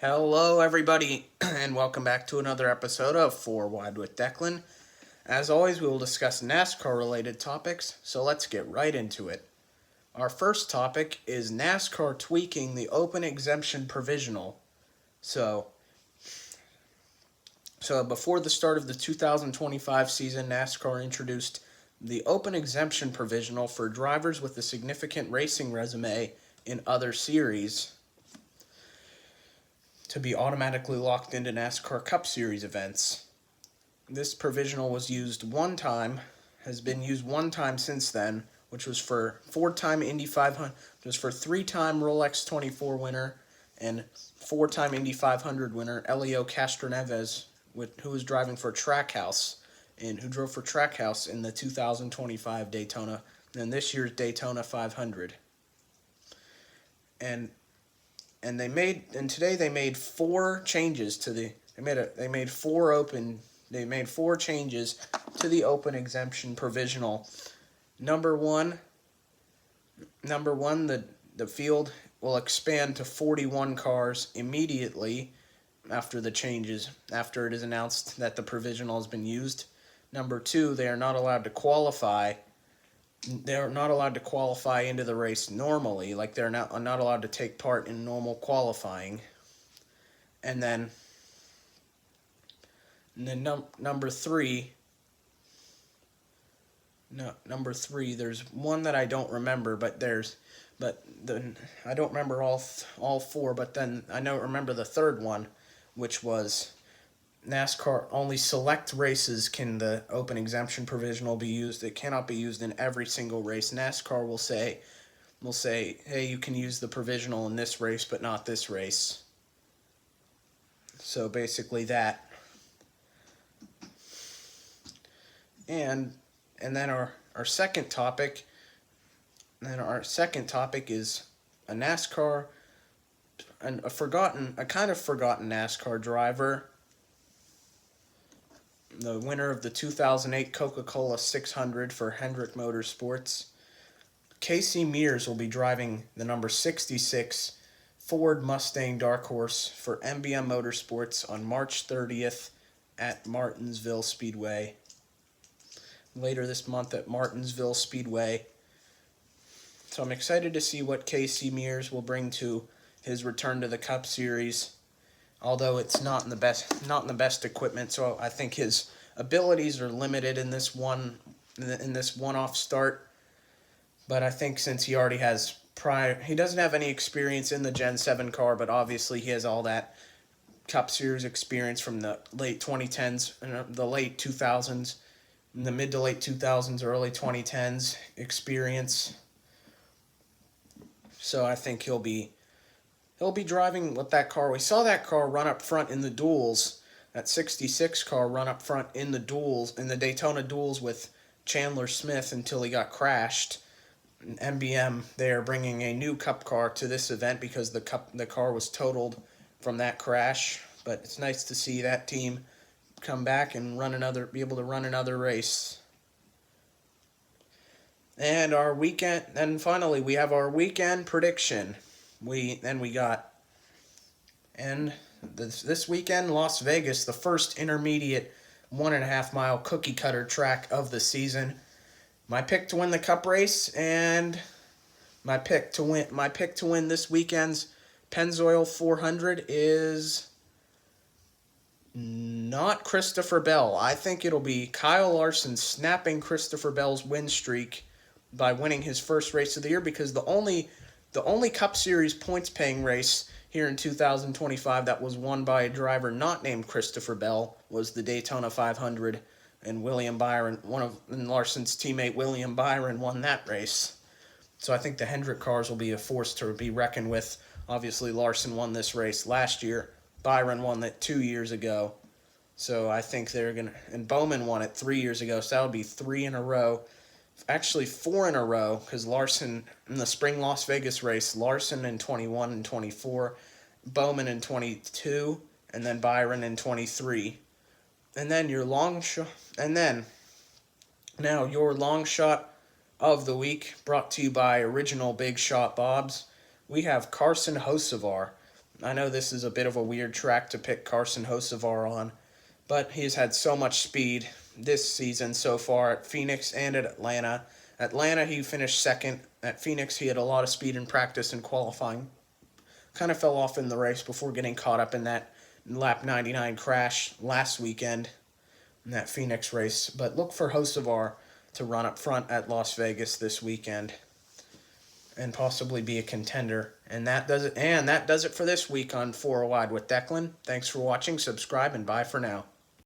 Hello, everybody, and welcome back to another episode of Wide With Declan. As always, we will discuss NASCAR-related topics, so let's get right into it. Our first topic is NASCAR tweaking the open exemption provisional. So before the start of the 2025 season, NASCAR introduced the open exemption provisional for drivers with a significant racing resume in other series to be automatically locked into NASCAR Cup Series events. This provisional was used one time, has been used one time since then, which was for four-time Indy 500, was for three-time Rolex 24 winner and four-time Indy 500 winner Elio Castroneves, who was driving for Trackhouse and who drove for Trackhouse in the 2025 Daytona and this year's Daytona 500. And today they made four changes to the they made four changes to the open exemption provisional. Number one, the field will expand to 41 cars immediately after the changes, after it is announced that the provisional has been used. Number two, they are not allowed to qualify. They're not allowed to qualify into the race normally, like they're not allowed to take part in normal qualifying. And then number three, there's one that I don't remember, I don't remember all four, but then I don't remember the third one, which was NASCAR only select races can the open exemption provisional be used. It cannot be used in every single race. NASCAR will say, hey, you can use the provisional in this race, but not this race. So basically that. And then our second topic. Is a NASCAR, a kind of forgotten NASCAR driver. The winner of the 2008 Coca-Cola 600 for Hendrick Motorsports. Casey Mears will be driving the number 66 Ford Mustang Dark Horse for MBM Motorsports on March 30th at Martinsville Speedway. Later this month at Martinsville Speedway. So I'm excited to see what Casey Mears will bring to his return to the Cup Series. Although it's not in the best equipment, so I think his abilities are limited in this one-off start. But I think since he already has he doesn't have any experience in the Gen 7 car, but obviously he has all that Cup Series experience from the late 2010s, the late 2000s, the mid to late 2000s, early 2010s experience. So I think he'll be driving with that car. We saw that car run up front in the duels, that 66 car run up front in the duels, in the Daytona duels with Chandler Smith until he got crashed. And MBM, they are bringing a new Cup car to this event because the car was totaled from that crash. But it's nice to see that team come back and be able to run another race. And finally we have our weekend prediction. This weekend, Las Vegas, the first intermediate 1.5 mile cookie cutter track of the season. My pick to win the Cup race and my pick to win this weekend's Pennzoil 400 is not Christopher Bell. I think it'll be Kyle Larson snapping Christopher Bell's win streak by winning his first race of the year, because the only Cup Series points-paying race here in 2025 that was won by a driver not named Christopher Bell was the Daytona 500, and Larson's teammate William Byron won that race. So I think the Hendrick cars will be a force to be reckoned with. Obviously, Larson won this race last year. Byron won it 2 years ago. So I think and Bowman won it 3 years ago, so that would be 3 in a row. Actually 4 in a row, because Larson in the spring Las Vegas race, Larson in 21 and 24, Bowman in 22, and then Byron in 23. And then your long shot of the week, brought to you by Original Big Shot Bob's. We have Carson Hocevar I know this is a bit of a weird track to pick Carson Hocevar on, but he's had so much speed this season so far at Phoenix and at Atlanta. Atlanta, he finished second. At Phoenix, he had a lot of speed in practice and qualifying. Kind of fell off in the race before getting caught up in that lap 99 crash last weekend in that Phoenix race. But look for Hocevar to run up front at Las Vegas this weekend and possibly be a contender. And that does it. And that does it for this week on 4 Wide with Declan. Thanks for watching. Subscribe and bye for now.